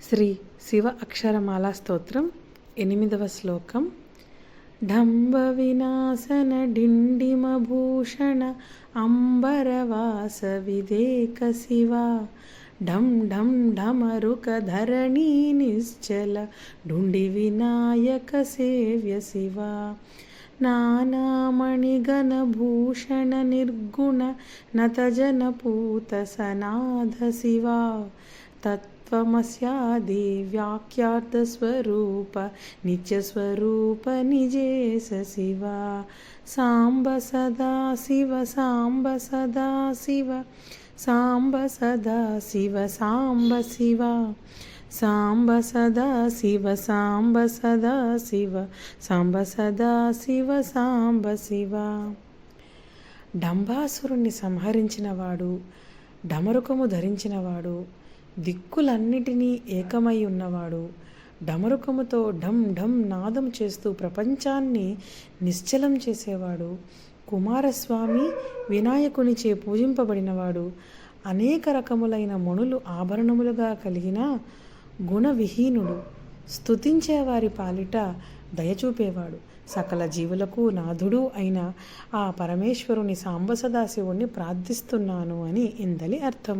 శ్రీ శివ అక్షరమాల స్తోత్రం 8వ శ్లోకం. ఢంబ వినాశన డిండిమభూషణ అంబరవాస విదేక శివ ఢం ఢం ఢమరుక ధరణీ నిశ్చల ఢుండి వినాయక సేవ్య శివ నానామణిగణ భూషణ నిర్గుణ నతజన పూత సనాథ శివ తత్వమస్యాది వ్యాఖ్యార్థ స్వరూప నిత్యస్వరూప నిజేశ శివ సాంబ సదా శివ సాంబ సదా శివ సాంబ సదా శివ సాంబ శివ సాంబ సదా శివ సాంబ సదా శివ సాంబ సదా శివ సాంబ శివ. డంబాసురుణ్ణి సంహరించినవాడు, డమరుకము ధరించినవాడు, దిక్కులన్నిటినీ ఏకమై ఉన్నవాడు, డమరుకముతో ఢం ఢం నాదం చేస్తూ ప్రపంచాన్ని నిశ్చలం చేసేవాడు, కుమారస్వామి వినాయకునిచే పూజింపబడినవాడు, అనేక రకములైన మణులు ఆభరణములుగా కలిగిన గుణవిహీనుడు, స్తుతించేవారి పాలిట దయచూపేవాడు, సకల జీవులకు నాథుడు అయిన ఆ పరమేశ్వరుని సాంబ సదాశివుణ్ణి ప్రార్థిస్తున్నాను అని ఇందలి అర్థం.